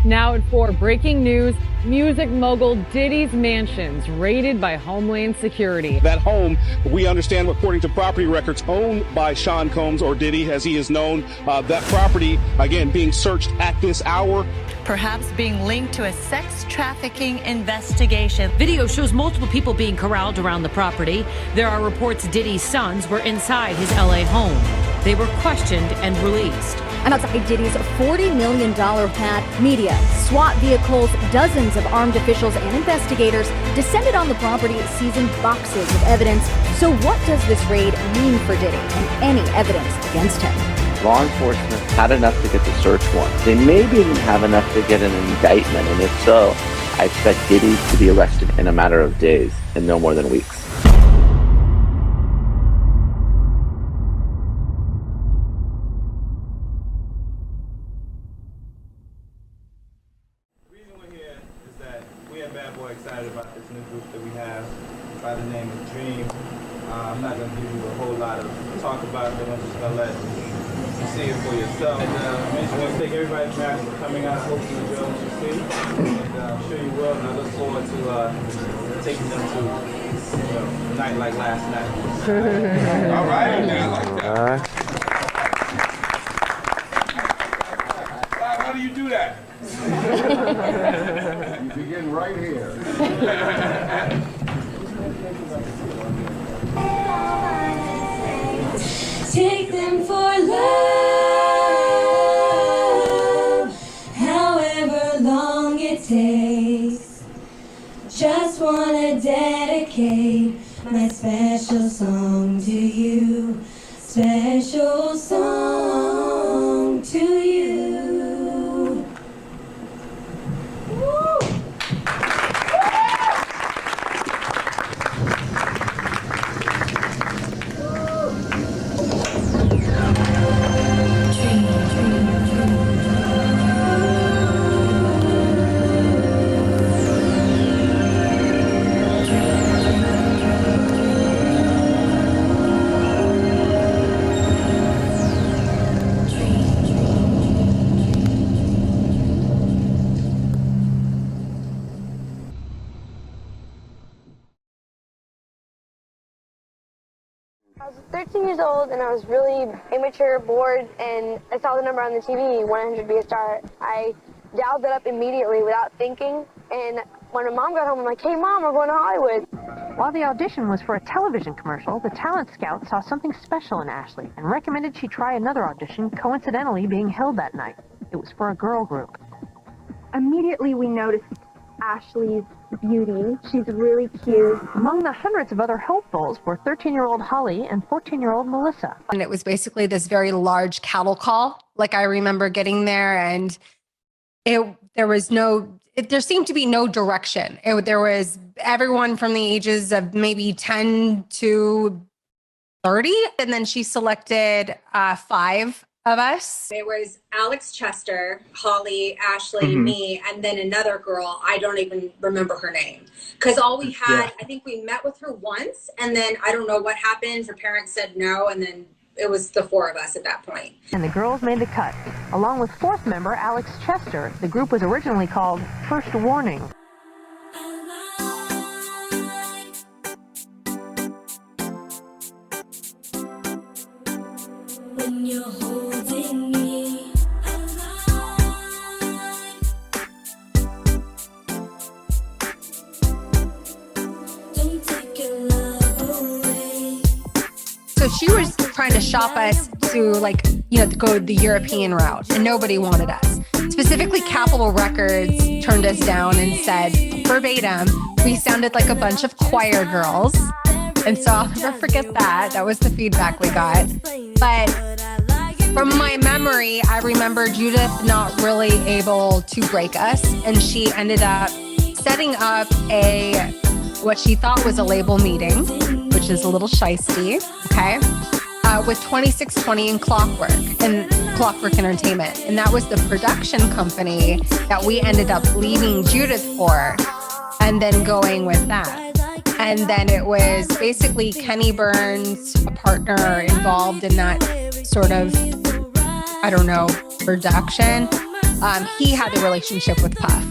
Now at 4, breaking news, music mogul Diddy's mansions raided by Homeland Security. That home, we understand, according to property records, owned by Sean Combs, or Diddy as he is known. That property, again, being searched at this hour. Perhaps being linked to a sex trafficking investigation. Video shows multiple people being corralled around the property. There are reports Diddy's sons were inside his LA home. They were questioned and released. And outside Diddy's $40 million pad, media, SWAT vehicles, dozens of armed officials and investigators descended on the property, seizing boxes of evidence. So what does this raid mean for Diddy and any evidence against him? Law enforcement had enough to get the search warrant. They maybe didn't have enough to get an indictment, and if so, I expect Diddy to be arrested in a matter of days and no more than weeks. Excited about this new group that we have by the name of Dream. I'm not going to give you a whole lot of talk about it, but I'm just going to let you see it for yourself. And I just want to thank everybody for coming out. Hopefully you enjoy what you see. And I'm sure you will. And I look forward to taking them to a night like last night. All right. I like that. How do you do that? You begin right here. Take them for love, however long it takes. Just wanna dedicate my special song to you. Special song to you. I was 13 years old and I was really immature, bored, and I saw the number on the TV, 100 Be a Star. I dialed it up immediately without thinking, and when my mom got home, I'm like, hey Mom, we're going to Hollywood. While the audition was for a television commercial, the talent scout saw something special in Ashley and recommended she try another audition, coincidentally being held that night. It was for a girl group. Immediately we noticed Ashley's beauty. She's really cute. Among the hundreds of other hopefuls were 13-year-old Holly and 14-year-old Melissa. And it was basically this very large cattle call. Like I remember getting there and there seemed to be no direction. There was everyone from the ages of maybe 10 to 30. And then she selected 5 of us. It was Alex Chester, Holly, Ashley, me, and then another girl. I don't even remember her name. Because all we had, I think we met with her once, and then I don't know what happened. Her parents said no, and then it was the 4 of us at that point. And the girls made the cut. Along with 4th member Alex Chester, the group was originally called First Warning. When you're holding me don't take your love away. So she was trying to shop us to go the European route, and nobody wanted us. Specifically, Capitol Records turned us down and said, verbatim, we sounded like a bunch of choir girls. And so I'll never forget that. That was the feedback we got. But from my memory, I remember Judith not really able to break us. And she ended up setting up what she thought was a label meeting, which is a little shisty, okay? With 2620 and Clockwork Entertainment. And that was the production company that we ended up leaving Judith for and then going with that. And then it was basically Kenny Burns, a partner involved in that sort of, production. he had the relationship with Puff.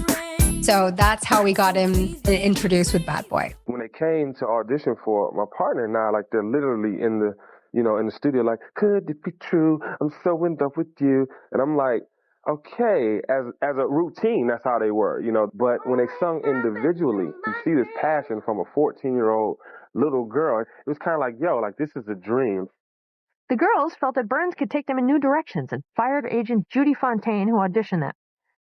So that's how we got him introduced with Bad Boy. When they came to audition for my partner and I, like they're literally in the, in the studio, like, could it be true? I'm so in love with you. And I'm like, okay, as a routine, that's how they were, But when they sung individually, you see this passion from a 14-year-old little girl. It was kind of like, yo, like this is a dream. The girls felt that Burns could take them in new directions and fired agent Judy Fontaine, who auditioned them.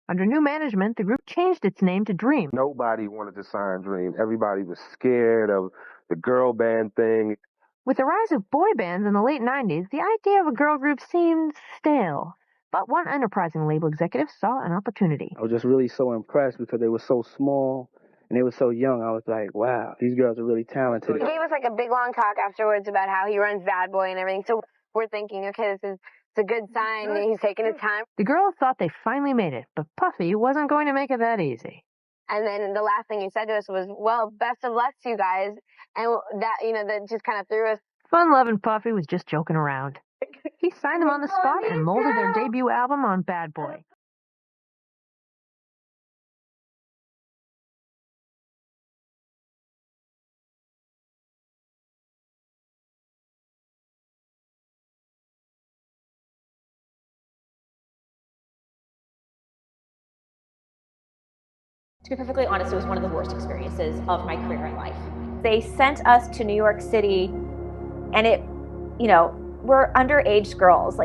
Under new management, the group changed its name to Dream. Nobody wanted to sign Dream. Everybody was scared of the girl band thing. With the rise of boy bands in the late 90s, the idea of a girl group seemed stale. But one enterprising label executive saw an opportunity. I was just really so impressed because they were so small and they were so young. I was like, wow, these girls are really talented. He gave us like a big long talk afterwards about how he runs Bad Boy and everything. So we're thinking, okay, it's a good sign. He's taking his time. The girls thought they finally made it, but Puffy wasn't going to make it that easy. And then the last thing he said to us was, well, best of luck to you guys. And that, that just kind of threw us. Fun-loving Puffy was just joking around. He signed them on the spot and molded their debut album on Bad Boy. To be perfectly honest, it was one of the worst experiences of my career in life. They sent us to New York City, and we're underage girls,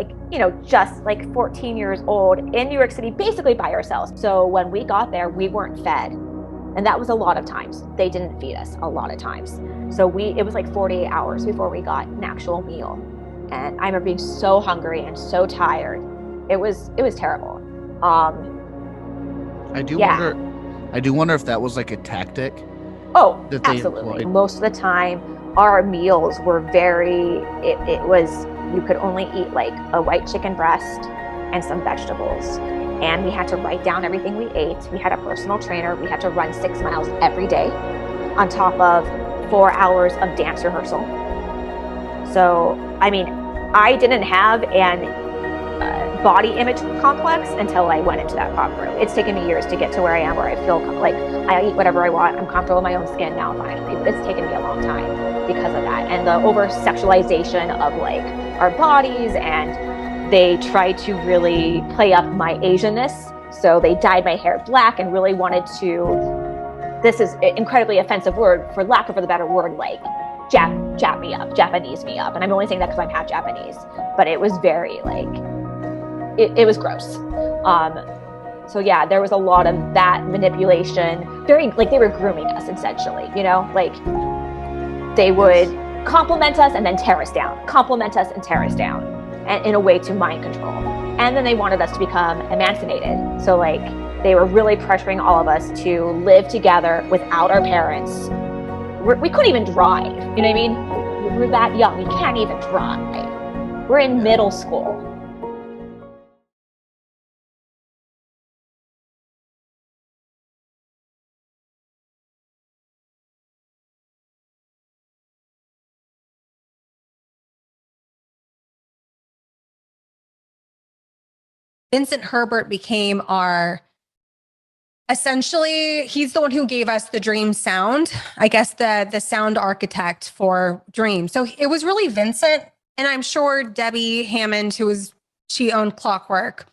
just like 14 years old in New York City, basically by ourselves. So when we got there, we weren't fed. And that was a lot of times. They didn't feed us a lot of times. So it was like 48 hours before we got an actual meal. And I remember being so hungry and so tired. It was terrible. I do wonder if that was like a tactic. Oh, that they absolutely. employed. Most of the time, our meals were you could only eat like a white chicken breast and some vegetables. And we had to write down everything we ate. We had a personal trainer. We had to run 6 miles every day on top of 4 hours of dance rehearsal. So, I didn't have an body image complex until I went into that pop room. It's taken me years to get to where I am, where I feel like I eat whatever I want. I'm comfortable in my own skin now, finally. But it's taken me a long time because of that. And the over-sexualization of our bodies, and they tried to really play up my Asianness. So they dyed my hair black and really wanted to, this is an incredibly offensive word, for lack of a better word, jap me up, Japanese me up. And I'm only saying that because I'm half Japanese. But it was very it was gross. So yeah, there was a lot of that manipulation. Very, they were grooming us, essentially, they would compliment us and then tear us down, compliment us and tear us down, and in a way to mind control. And then they wanted us to become emancipated. So they were really pressuring all of us to live together without our parents. We couldn't even drive, you know what I mean? We're that young, we can't even drive. We're in middle school. Vincent Herbert became essentially, he's the one who gave us the Dream sound, I guess the sound architect for Dream. So it was really Vincent, and I'm sure Debbie Hammond, she owned Clockwork,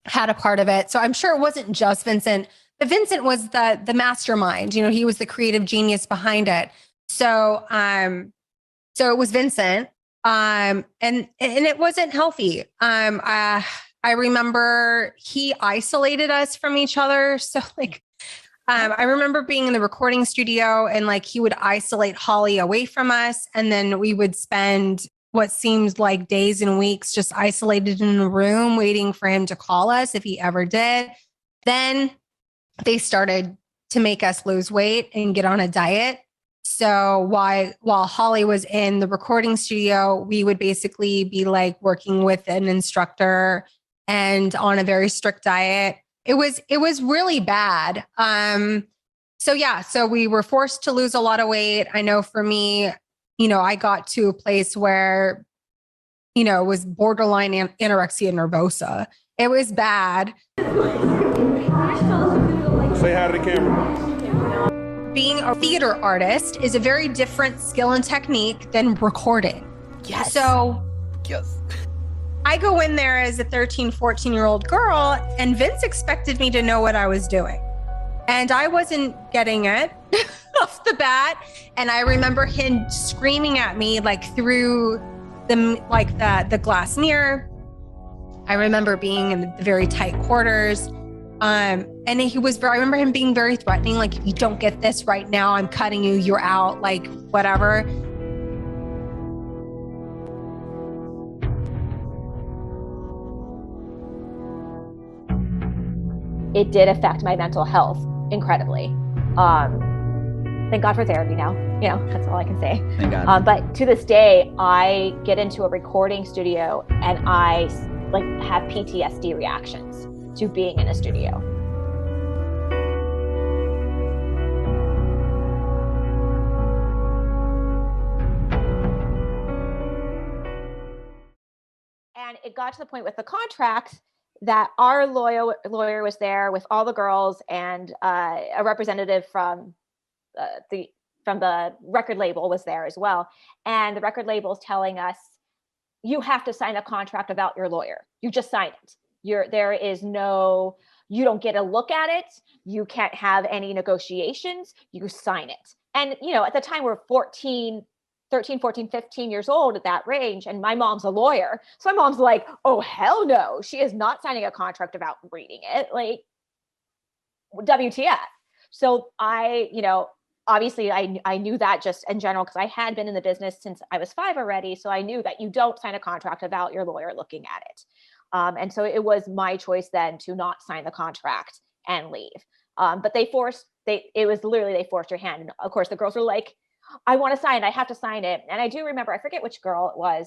had a part of it. So I'm sure it wasn't just Vincent, but Vincent was the mastermind. He was the creative genius behind it. So it was Vincent, and it wasn't healthy. I remember he isolated us from each other. So I remember being in the recording studio and he would isolate Holly away from us. And then we would spend what seemed like days and weeks just isolated in a room waiting for him to call us if he ever did. Then they started to make us lose weight and get on a diet. So while Holly was in the recording studio, we would basically be working with an instructor and on a very strict diet. It was really bad. So we were forced to lose a lot of weight. I know for me, I got to a place where, it was borderline anorexia nervosa. It was bad. Say hi to the camera. Being a theater artist is a very different skill and technique than recording. Yes. So yes. I go in there as a 13, 14-year-old girl, and Vince expected me to know what I was doing. And I wasn't getting it off the bat. And I remember him screaming at me like through the glass mirror. I remember being in the very tight quarters. And I remember him being very threatening, like, if you don't get this right now, I'm cutting you, you're out, like, whatever. It did affect my mental health incredibly. Thank God for therapy now. You know, that's all I can say. Thank God. But to this day, I get into a recording studio and I have PTSD reactions to being in a studio. And it got to the point with the contract that our lawyer was there with all the girls and a representative from the record label was there as well. And the record label is telling us, you have to sign a contract without your lawyer. You just sign it. There is no, you don't get a look at it. You can't have any negotiations. You sign it. And, you know, at the time we're 13, 14, 15 years old at that range. And my mom's a lawyer. So my mom's like, oh, hell no. She is not signing a contract without reading it. Like, WTF. So obviously I knew that just in general, because I had been in the business since I was 5 already. So I knew that you don't sign a contract without your lawyer looking at it. And so it was my choice then to not sign the contract and leave. But they forced your hand. And of course the girls were like, I want to sign, I have to sign it. And I do remember, I forget which girl it was,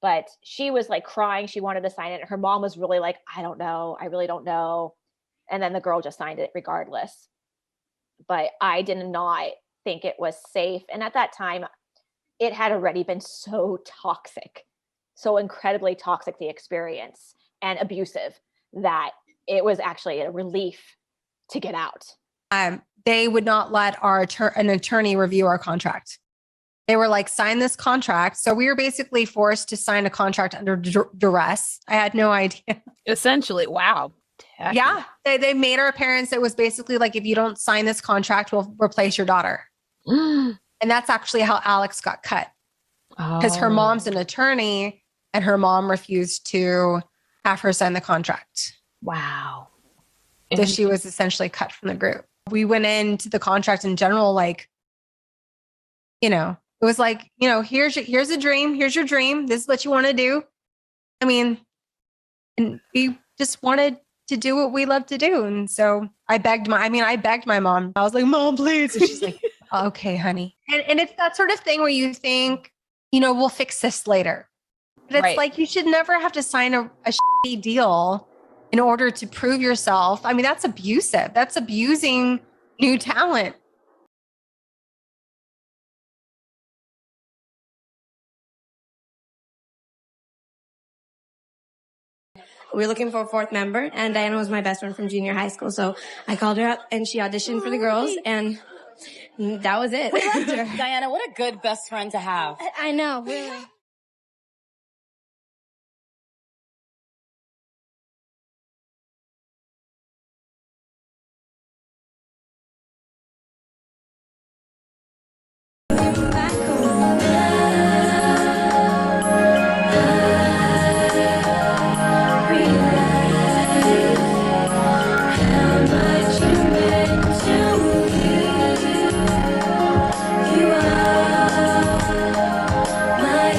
but she was like crying. She wanted to sign it. And her mom was really like, I don't know. I really don't know. And then the girl just signed it regardless. But I did not think it was safe. And at that time, it had already been so toxic, so incredibly toxic, the experience, and abusive, that it was actually a relief to get out. They would not let an attorney review our contract. They were like, sign this contract. So we were basically forced to sign a contract under duress. I had no idea. Essentially, wow. Tacky. Yeah, they made our parents. It was basically like, if you don't sign this contract, we'll replace your daughter. And that's actually how Alex got cut, because her mom's an attorney and her mom refused to have her sign the contract. Wow. So she was essentially cut from the group. We went into the contract in general, like, you know, it was like, you know, here's a dream. Here's your dream. This is what you want to do. I mean, and we just wanted to do what we love to do. And so I begged my mom. I was like, Mom, please. And she's like, okay, honey. And it's that sort of thing where you think, you know, we'll fix this later. But it's like, you should never have to sign a shitty deal in order to prove yourself. I mean, that's abusive. That's abusing new talent. We were looking for a 4th member, and Diana was my best friend from junior high school. So I called her up and she auditioned for the girls, and that was it. We loved her. Diana, what a good best friend to have. I know, really. My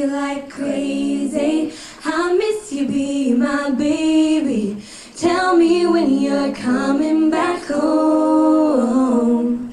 Like crazy, I miss you, be my baby. Tell me when you're coming back home.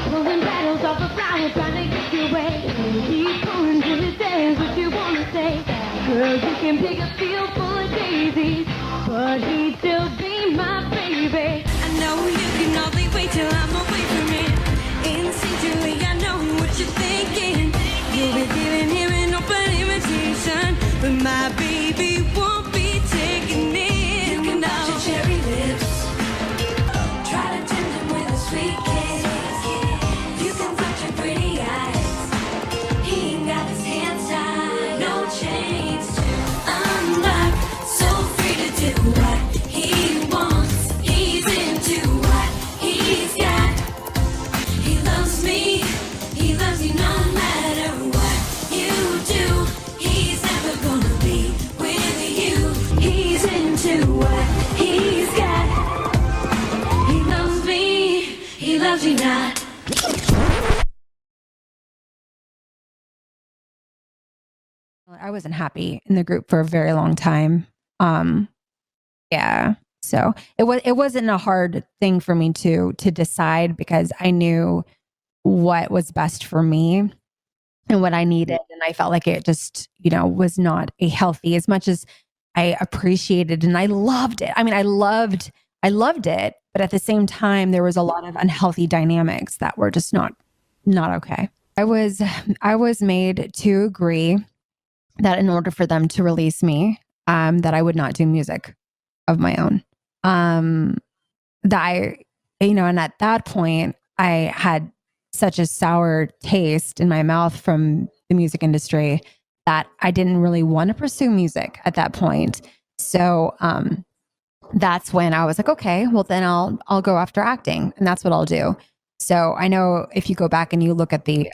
Pulling battles off a flower, trying to get your way. Keep pulling till it says what you wanna say. Girl, you can pick a field full of daisies, but he'd still be my baby. I know you can only wait till I'm away from it. Instinctually, I know what you're thinking. You'll be giving him an open invitation, but my baby won't be taking it. You can touch your cherry lips, try to tempt him with a sweet kiss. Not. I wasn't happy in the group for a very long time. Yeah. So it wasn't a hard thing for me to decide because I knew what was best for me and what I needed. And I felt like it just, was not a healthy, as much as I appreciated and I loved it. I mean, I loved it, but at the same time, there was a lot of unhealthy dynamics that were just not okay. I was made to agree that in order for them to release me, that I would not do music of my own. And at that point, I had such a sour taste in my mouth from the music industry that I didn't really want to pursue music at that point. So, that's when I was like, okay, well then I'll go after acting, and that's what I'll do. So I know if you go back and you look at the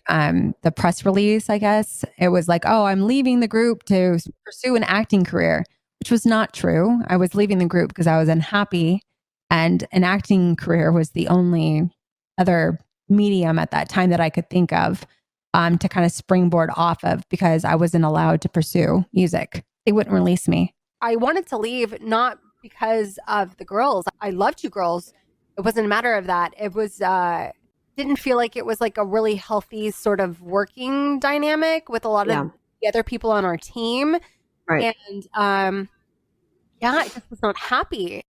press release, I guess it was like, oh, I'm leaving the group to pursue an acting career, which was not true. I was leaving the group because I was unhappy, and an acting career was the only other medium at that time that I could think of to kind of springboard off of, because I wasn't allowed to pursue music. They wouldn't release me. I wanted to leave, not because of the girls. I loved you girls. It wasn't a matter of that. It was, didn't feel like it was like a really healthy sort of working dynamic with a lot of the other people on our team. Right. And, I just was not happy.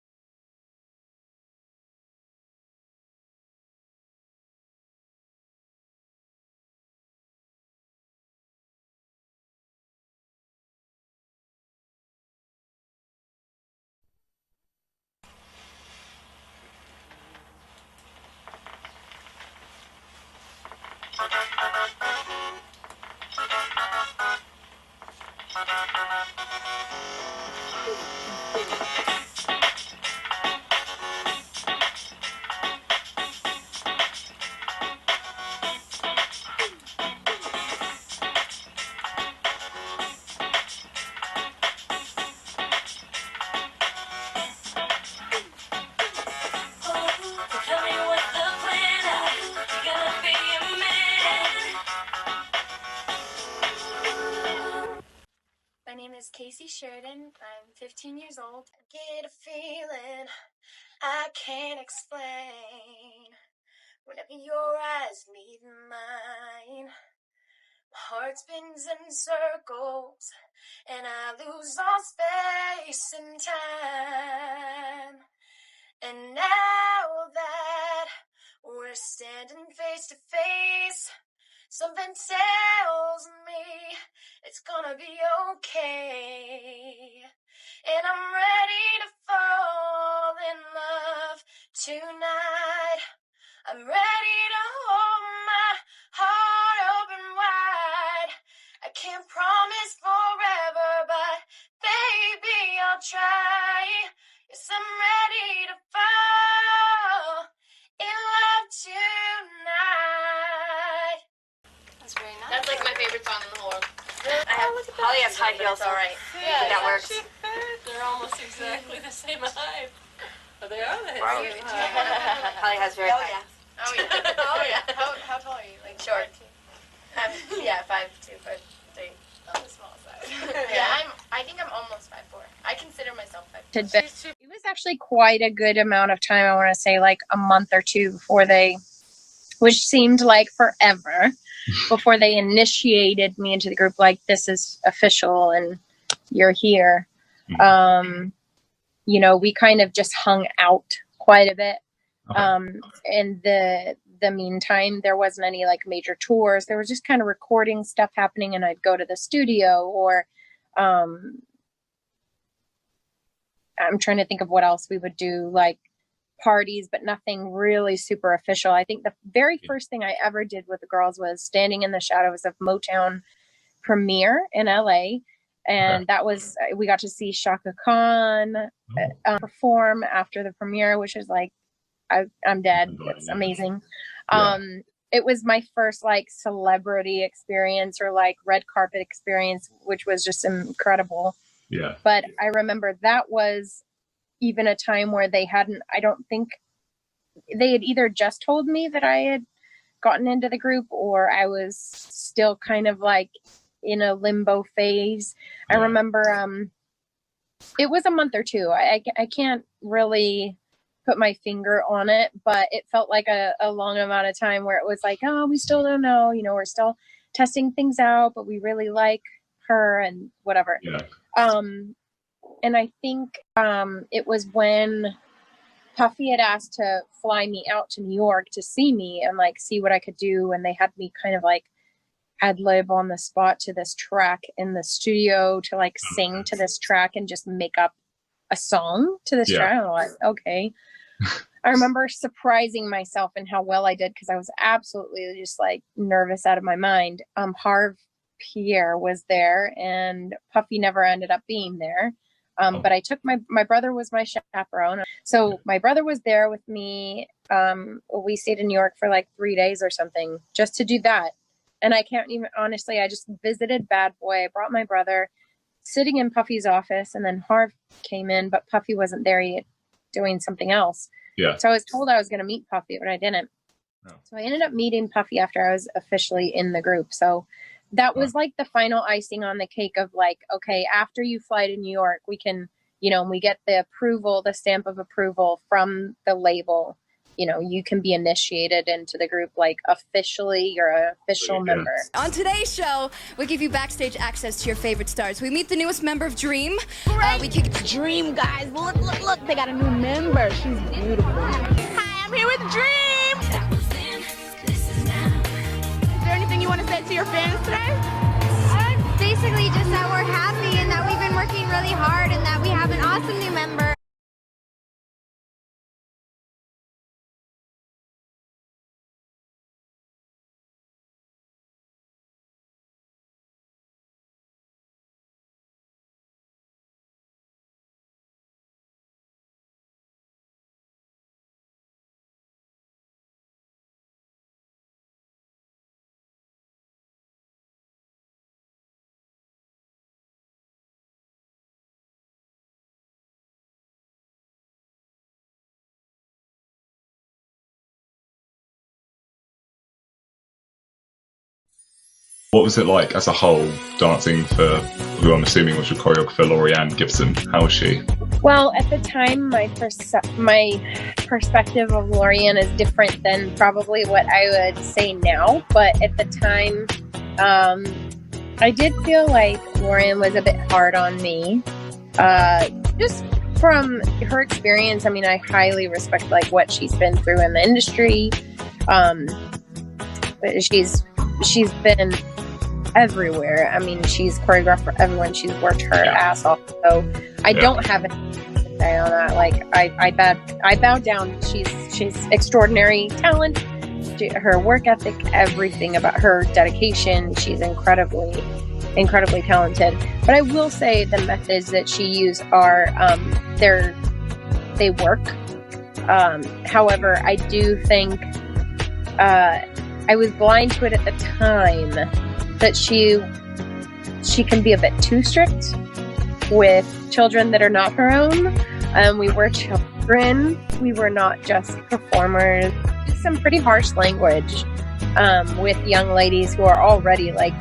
name is Casey Sheridan. I'm 15 years old. I get a feeling I can't explain. Whenever your eyes meet mine, my heart spins in circles, and I lose all space and time. And now that we're standing face to face, something tells me it's gonna be okay. And I'm ready to fall in love tonight. I'm ready to hold my heart open wide. I can't promise forever, but baby, I'll try. Yes, I'm ready to fall in love tonight. That's very nice. That's like my favorite song in the whole world. Holly has high heels, all right. Yeah, that works. They're almost exactly the same height. Oh, they are. Wow. Holly has very high. Yeah. Oh yeah. Oh yeah. How tall are you? Like short. Yeah, 5'2", 5'3". On the small side. Yeah, I think I'm almost 5'4". I consider myself 5'4". It was actually quite a good amount of time. I want to say like a month or two before which seemed like forever, before they initiated me into the group. Like, this is official and you're here. We kind of just hung out quite a bit. In the meantime, there wasn't any like major tours. There was just kind of recording stuff happening, and I'd go to the studio, or I'm trying to think of what else we would do, like parties, but nothing really super official. I think the very first thing I ever did with the girls was standing in the shadows of Motown premiere in LA. And that was, we got to see Shaka Khan perform after the premiere, which is like, I'm dead. It's amazing. It was my first like celebrity experience, or like red carpet experience, which was just incredible. Yeah. But I remember that was even a time where I don't think they had either just told me that I had gotten into the group, or I was still kind of like in a limbo phase. I remember it was a month or two. I can't really put my finger on it, but it felt like a long amount of time where it was like, oh, we still don't know, we're still testing things out, but we really like her and whatever. And I think it was when Puffy had asked to fly me out to New York to see me and like see what I could do, and they had me kind of like ad-lib on the spot to this track in the studio to like sing to this track and just make up a song to this track. I'm like, okay. I remember surprising myself in how well I did, because I was absolutely just like nervous out of my mind. Harv Pierre was there, and Puffy never ended up being there. But I took my brother was my chaperone. So my brother was there with me. We stayed in New York for like 3 days or something just to do that. And I can't even, honestly, I just visited Bad Boy. I brought my brother, sitting in Puffy's office, and then Harv came in, but Puffy wasn't there yet, doing something else. Yeah. So I was told I was going to meet Puffy, but I didn't. So I ended up meeting Puffy after I was officially in the group. So that was like the final icing on the cake of like, okay, after you fly to New York, we can, we get the approval, the stamp of approval from the label. You can be initiated into the group, like officially, you're an official member. On today's show, we give you backstage access to your favorite stars. We meet the newest member of Dream. We kick Dream, guys. Look, they got a new member. She's beautiful. Hi, I'm here with Dream. Is there anything you want to say to your fans today? Basically just that we're happy and that we've been working really hard and that we have an awesome new member. What was it like as a whole, dancing for who I'm assuming was your choreographer, Laurianne Gibson? How was she? Well, at the time, my perspective of Laurianne is different than probably what I would say now. But at the time, I did feel like Laurianne was a bit hard on me. Just from her experience, I mean, I highly respect like what she's been through in the industry. She's been everywhere. I mean, she's choreographed for everyone. She's worked her ass off. So I don't have anything to say on that. Like I bow down. She's extraordinary talent. Her work ethic, everything about her dedication. She's incredibly talented. But I will say the methods that she used are they work. However, I do think I was blind to it at the time that she can be a bit too strict with children that are not her own. We were children. We were not just performers. Some pretty harsh language with young ladies who are already like,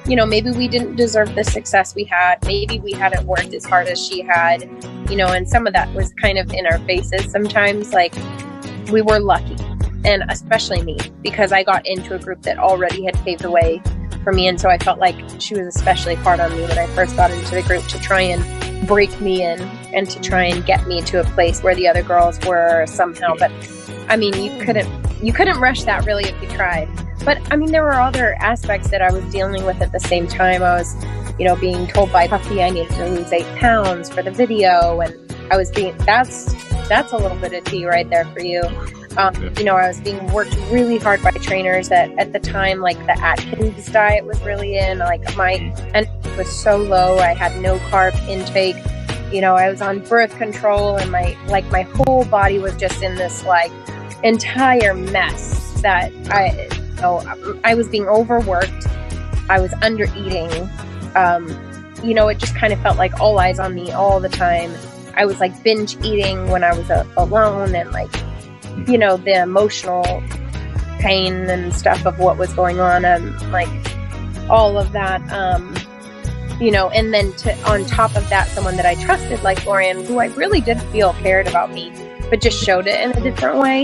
you know, maybe we didn't deserve the success we had. Maybe we hadn't worked as hard as she had, you know, and some of that was kind of in our faces sometimes. Like, we were lucky, and especially me, because I got into a group that already had paved the way for me. And so I felt like she was especially hard on me when I first got into the group to try and break me in and to try and get me to a place where the other girls were somehow. But I mean, you couldn't rush that really if you tried. But I mean, there were other aspects that I was dealing with at the same time. I was, you know, being told by Puffy I needed to lose 8 pounds for the video, and I was being, that's a little bit of tea right there for you. You know, I was being worked really hard by trainers that at the time, like the Atkins diet was really in. Like my energy was so low. I had no carb intake. You know, I was on birth control, and my whole body was just in this like entire mess that I was being overworked. I was under eating. You know, it just kind of felt like all eyes on me all the time. I was like binge eating when I was alone, and like, you know, the emotional pain and stuff of what was going on, and like all of that, you know, and then on top of that, someone that I trusted like Laurianne, who I really did feel cared about me, but just showed it in a different way,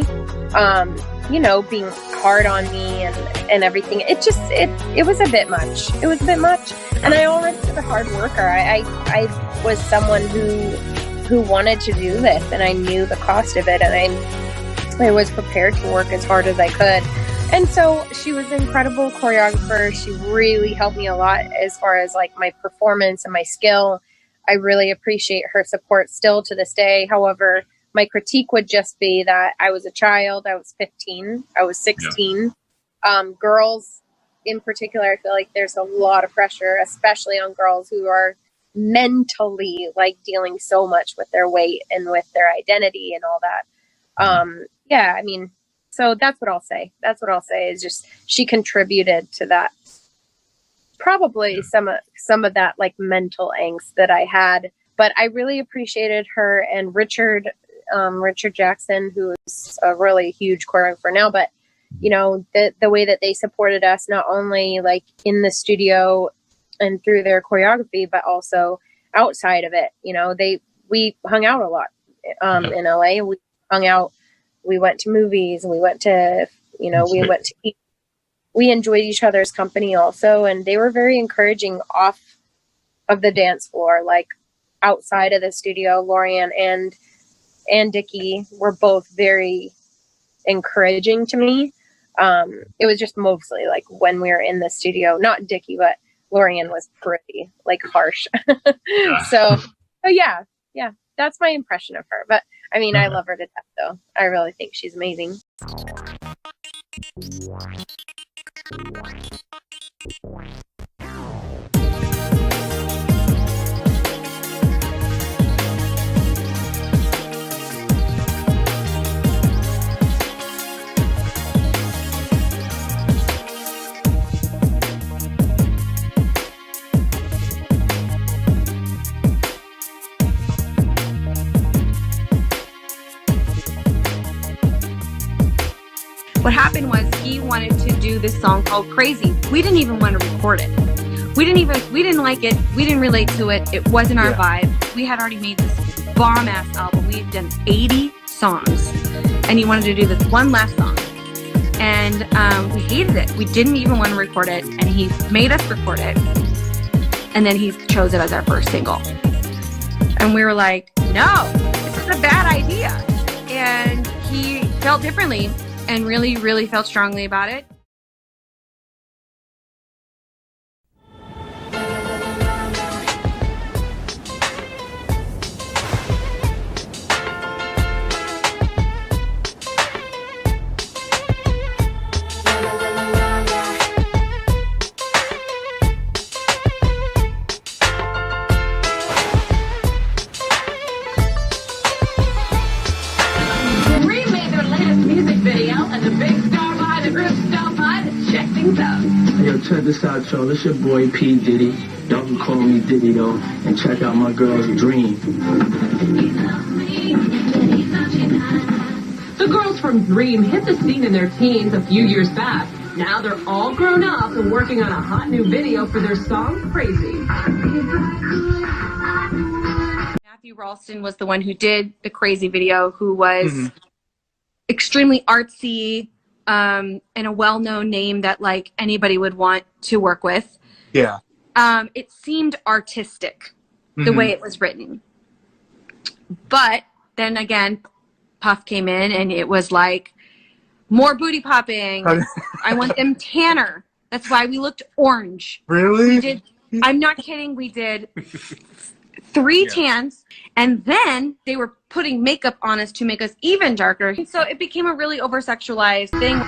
you know, being hard on me and everything. It was a bit much. It was a bit much. And I already was a hard worker. I was someone who wanted to do this, and I knew the cost of it, and I was prepared to work as hard as I could. And so she was an incredible choreographer. She really helped me a lot as far as like my performance and my skill. I really appreciate her support still to this day. However, my critique would just be that I was a child. I was 15. I was 16. Girls in particular, I feel like there's a lot of pressure, especially on girls who are mentally like dealing so much with their weight and with their identity and all that. Yeah, I mean, so that's what I'll say. That's what I'll say is just she contributed to that. Probably some of that like mental angst that I had, but I really appreciated her and Richard Jackson, who's a really huge choreographer now, but you know, the way that they supported us, not only like in the studio and through their choreography, but also outside of it. You know, we hung out a lot in LA. We hung out. We went to movies. We went to, you know, we went to eat. We enjoyed each other's company also, and they were very encouraging off of the dance floor, like outside of the studio. Laurianne and Dickie were both very encouraging to me. It was just mostly like when we were in the studio, not Dickie, but Laurianne was pretty like harsh. So yeah, that's my impression of her. But I mean, I love her to death though. I really think she's amazing. What happened was he wanted to do this song called Crazy. We didn't even want to record it. We didn't like it. We didn't relate to it. It wasn't our vibe. We had already made this bomb ass album. We had done 80 songs. And he wanted to do this one last song. And we hated it. We didn't even want to record it. And he made us record it. And then he chose it as our first single. And we were like, no, this is a bad idea. And he felt differently and really, really felt strongly about it. Yo, check this out, y'all. It's your boy P. Diddy. Y'all can call me Diddy, though. And check out my girl's Dream. The girls from Dream hit the scene in their teens a few years back. Now they're all grown up and working on a hot new video for their song, Crazy. Matthew Ralston was the one who did the Crazy video, who was extremely artsy, and a well-known name that like anybody would want to work with. Yeah. It seemed artistic the way it was written. But then again, Puff came in and it was like more booty popping. I want them tanner. That's why we looked orange. Really? I'm not kidding. We did 3 tans, and then they were putting makeup on us to make us even darker. And so it became a really over-sexualized thing.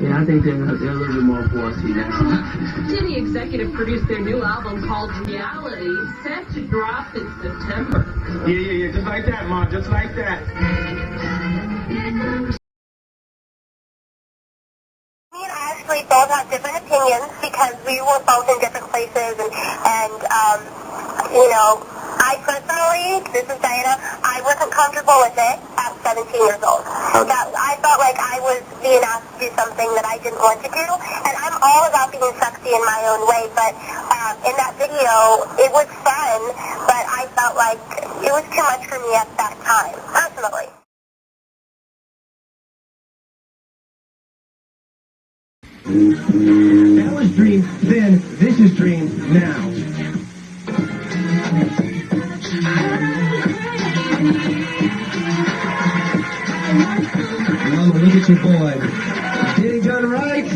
Yeah, I think they're a little bit more bossy now. Diddy executive produced their new album called Reality, set to drop in September. Yeah, just like that, Mom, just like that. Me and Ashley both have different opinions because we were both in different places, and you know, I personally, this is Diana, I wasn't comfortable with it at 17 years old. I felt like I was being asked to do something that I didn't want to do, and I'm all about being sexy in my own way, but in that video, it was fun, but I felt like it was too much for me at that time, personally. That was Dream then, this is Dream now. Mama, look at your boy. Did he done right?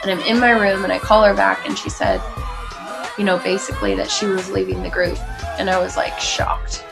And I'm in my room and I call her back and she said, you know, basically that she was leaving the group. And I was like shocked.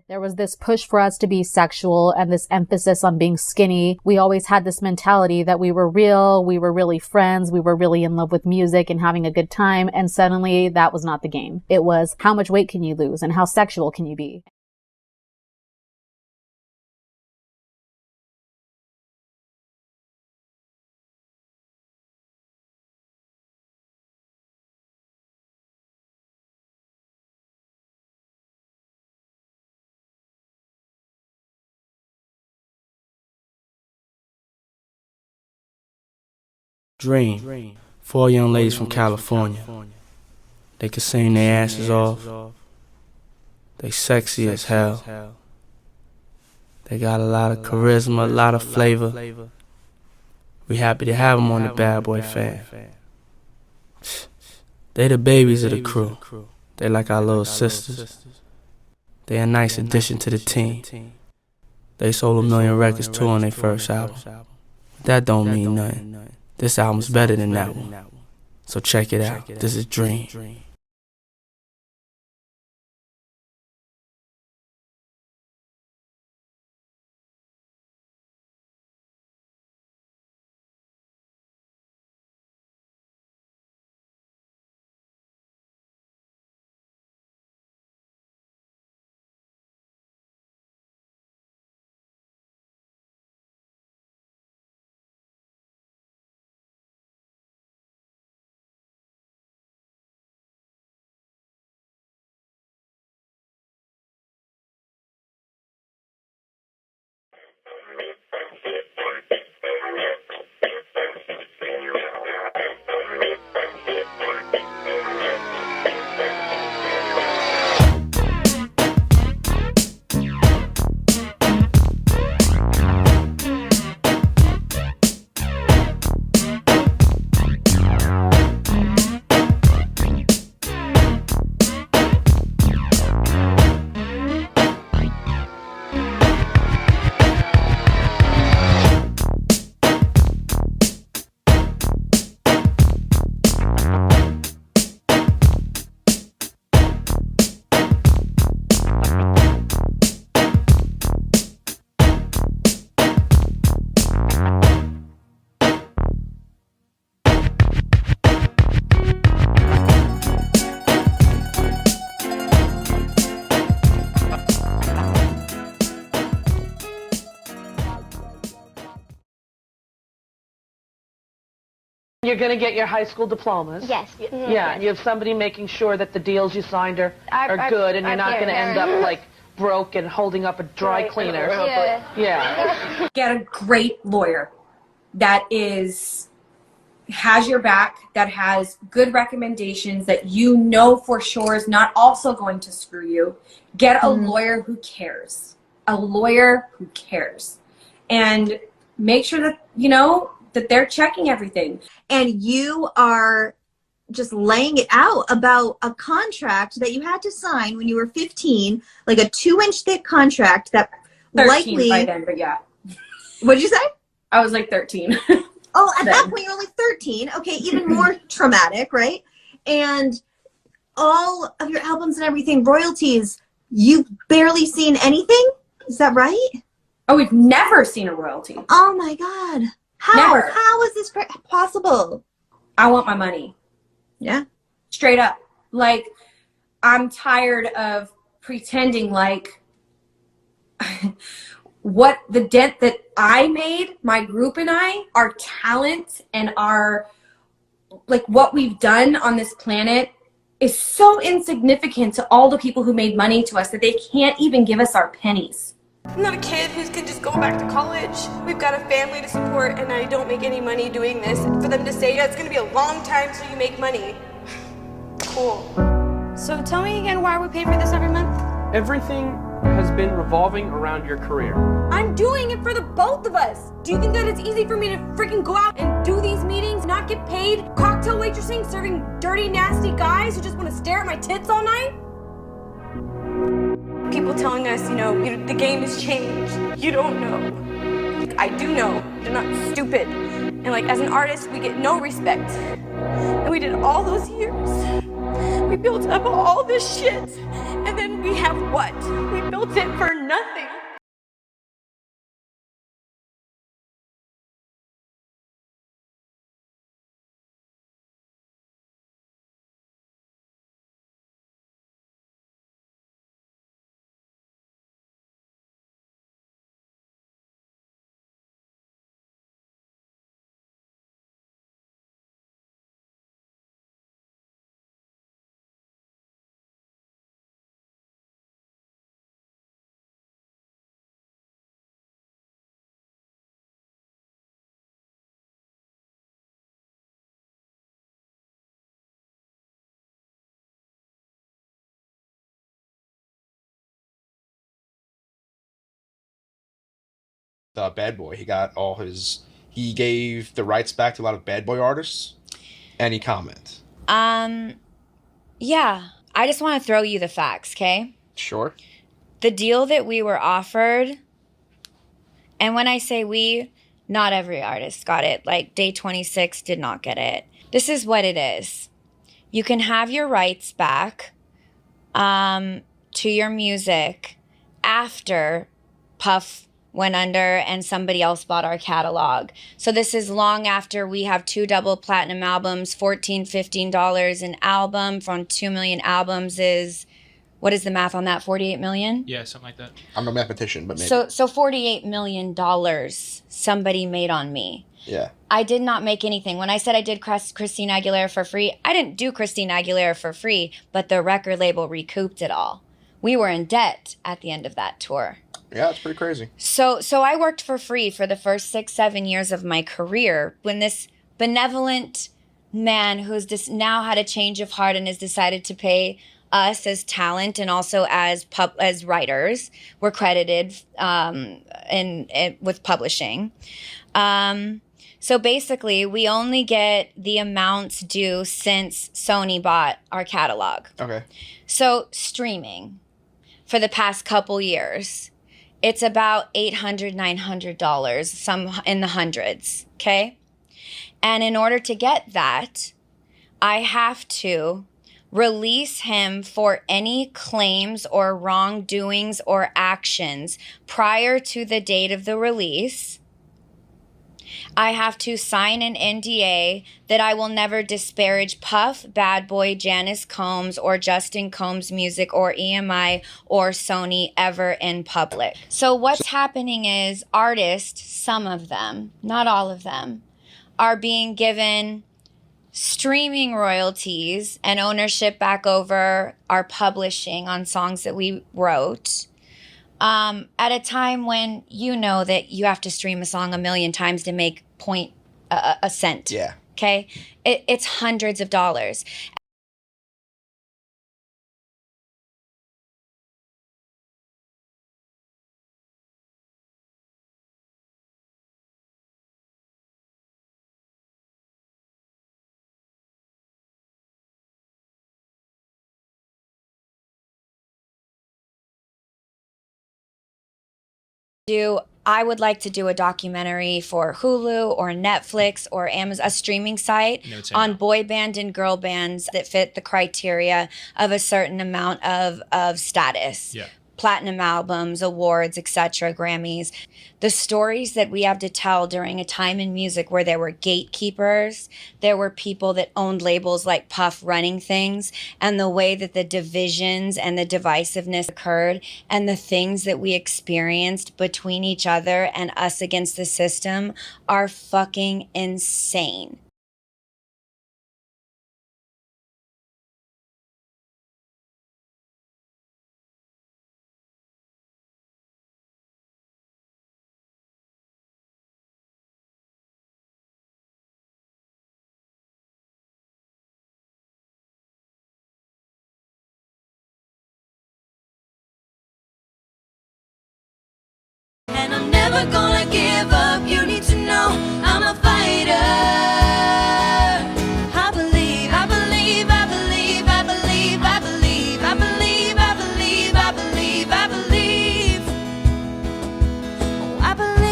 There was this push for us to be sexual and this emphasis on being skinny. We always had this mentality that we were real, we were really friends, we were really in love with music and having a good time, and suddenly that was not the game. It was how much weight can you lose and how sexual can you be? Dream. 4 young ladies from California. They can sing their asses off. They sexy as hell. They got a lot of charisma, a lot of flavor. We happy to have them on the Bad Boy Fam. They the babies of the crew. They like our little sisters. They a nice addition to the team. They sold 1 million records too on their first album. That don't mean nothing. This album's better than that one. So check it out. This is Dream. You're going to get your high school diplomas. Yes. Yeah, Yes. you have somebody making sure that the deals you signed are good, and you're not going to end up like broke and holding up a dry cleaner. Yeah. Get a great lawyer that has your back, that has good recommendations, that you know for sure is not also going to screw you. Get a lawyer who cares. A lawyer who cares. And make sure that, that they're checking everything. And you are just laying it out about a contract that you had to sign when you were 15, like a 2-inch thick contract that 13 likely by then, but yeah. What'd you say? I was like 13. Oh, at that point you're only 13. Okay, even more traumatic, right? And all of your albums and everything, royalties, you've barely seen anything? Is that right? Oh, we've never seen a royalty. Oh my God. How? Never. How is this possible? I want my money. Yeah. Straight up. Like, I'm tired of pretending like what the dent that I made, my group and I, our talent and our, like, what we've done on this planet is so insignificant to all the people who made money to us that they can't even give us our pennies. I'm not a kid who can just go back to college. We've got a family to support and I don't make any money doing this. For them to say, yeah, it's gonna be a long time till you make money. Cool. So tell me again why we pay for this every month? Everything has been revolving around your career. I'm doing it for the both of us. Do you think that it's easy for me to freaking go out and do these meetings, not get paid, cocktail waitressing, serving dirty, nasty guys who just want to stare at my tits all night? People telling us, the game has changed. You don't know. I do know. They're not stupid. And as an artist, we get no respect. And we did all those years. We built up all this shit, and then we have what? We built it for nothing. Bad Boy. He gave the rights back to a lot of Bad Boy artists. Any comment? Yeah. I just want to throw you the facts, okay? Sure. The deal that we were offered, and when I say we, not every artist got it. Like Day 26 did not get it. This is what it is. You can have your rights back to your music after Puff went under and somebody else bought our catalog. So this is long after we have 2 double platinum albums, $14, $15 an album from 2 million albums is, what is the math on that? 48 million? Yeah, something like that. I'm a mathematician, but maybe. So $48 million somebody made on me. Yeah. I did not make anything. When I said I did Christina Aguilera for free, I didn't do Christina Aguilera for free, but the record label recouped it all. We were in debt at the end of that tour. Yeah, it's pretty crazy. So I worked for free for the first 6-7 years of my career when this benevolent man who's just now had a change of heart and has decided to pay us as talent and also as writers. We're credited with publishing. So basically, we only get the amounts due since Sony bought our catalog. Okay. So streaming for the past couple years, it's about $800, $900, some in the hundreds, okay? And in order to get that, I have to release him for any claims or wrongdoings or actions prior to the date of the release. I have to sign an NDA that I will never disparage Puff, Bad Boy, Janice Combs, or Justin Combs' music, or EMI, or Sony ever in public. So what's happening is artists, some of them, not all of them, are being given streaming royalties and ownership back over our publishing on songs that we wrote. At a time when you know that you have to stream a song 1 million times to make a cent. Yeah. Okay? It's hundreds of dollars. I would like to do a documentary for Hulu or Netflix or Amazon, a streaming site on boy band and girl bands that fit the criteria of a certain amount of status. Yeah. Platinum albums, awards, etc., Grammys. The stories that we have to tell during a time in music where there were gatekeepers, there were people that owned labels like Puff running things, and the way that the divisions and the divisiveness occurred, and the things that we experienced between each other and us against the system are fucking insane. And I'm never gonna give up. You need to know I'm a fighter. I believe, I believe, I believe, I believe, I believe, I believe, I believe, I believe, I believe. Oh, I believe.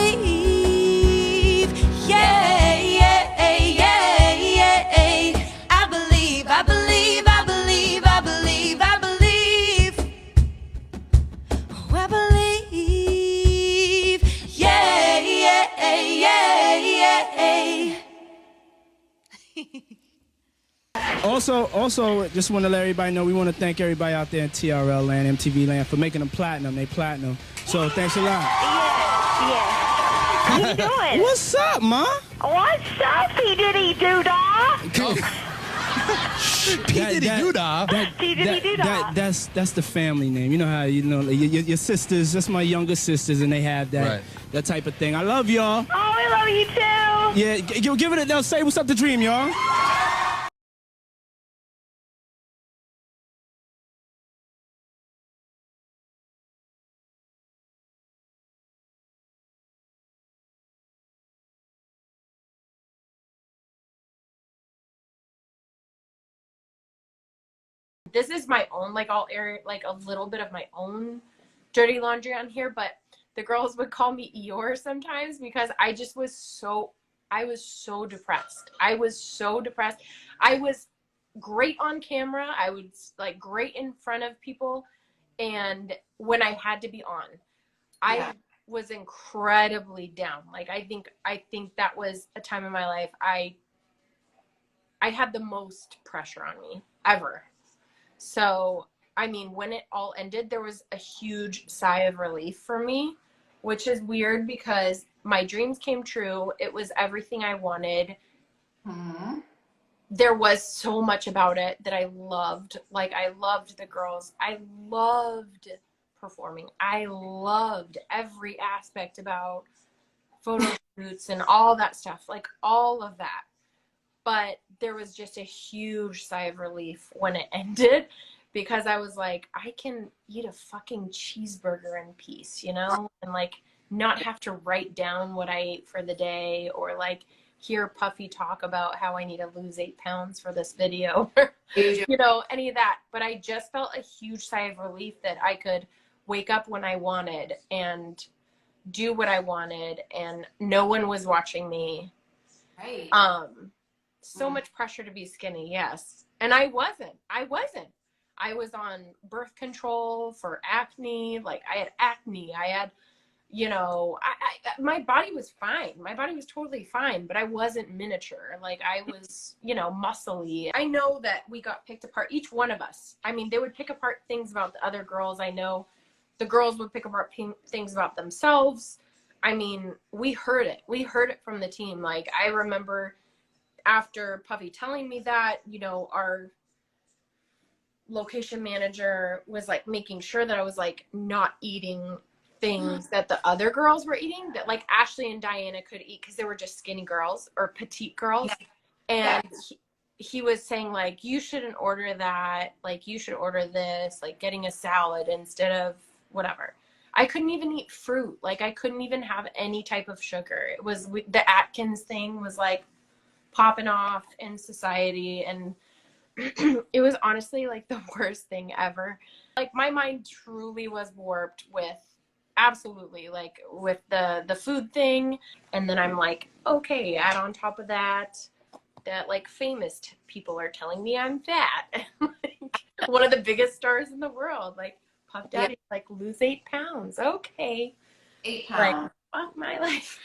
Yeah, yeah, yeah, yeah. I believe, I believe, I believe, I Also, just want to let everybody know we want to thank everybody out there in TRL land, MTV land for making them platinum. They platinum. So thanks a lot. Yeah. How you doing? What's up, ma? What's up, P Diddy Doodah? P Diddy Doodah. P Diddy Doodah. That's the family name. You know how your sisters. That's my younger sisters, and they have that type of thing. I love y'all. Oh, we love you too. Yeah, give it. Now say what's up to Dream, y'all. This is my own, like, I'll air like a little bit of my own dirty laundry on here, but the girls would call me Eeyore sometimes because I was so depressed. I was great on camera. I was like great in front of people. And when I had to be on, I was incredibly down. Like, I think that was a time in my life I had the most pressure on me ever. So, I mean, when it all ended, there was a huge sigh of relief for me, which is weird because my dreams came true. It was everything I wanted. Mm-hmm. There was so much about it that I loved. Like, I loved the girls. I loved performing. I loved every aspect about photo shoots and all that stuff, like all of that. But there was just a huge sigh of relief when it ended because I was like, I can eat a fucking cheeseburger in peace, you know, and like not have to write down what I ate for the day or like hear Puffy talk about how I need to lose 8 pounds for this video, you know, any of that. But I just felt a huge sigh of relief that I could wake up when I wanted and do what I wanted and no one was watching me. Right. So much pressure to be skinny, yes. And I wasn't. I was on birth control for acne. Like, I had acne. I had, you know, my body was fine. My body was totally fine, but I wasn't miniature. Like, I was, you know, muscly. I know that we got picked apart, each one of us. I mean, they would pick apart things about the other girls. I know the girls would pick apart things about themselves. I mean, we heard it. We heard it from the team. Like, I remember after Puffy telling me that, you know, our location manager was like making sure that I was like not eating things that the other girls were eating, that like Ashley and Diana could eat because they were just skinny girls or petite girls. Yeah. And he was saying like, you shouldn't order that. Like, you should order this, like getting a salad instead of whatever. I couldn't even eat fruit. Like, I couldn't even have any type of sugar. It was the Atkins thing was like popping off in society, and it was honestly like the worst thing ever. Like, my mind truly was warped with absolutely like with the food thing, and then I'm like, okay, add on top of that like famous people are telling me I'm fat. Like, one of the biggest stars in the world, like Puff Daddy, like lose 8 pounds. Okay, 8 like pounds. fuck my life.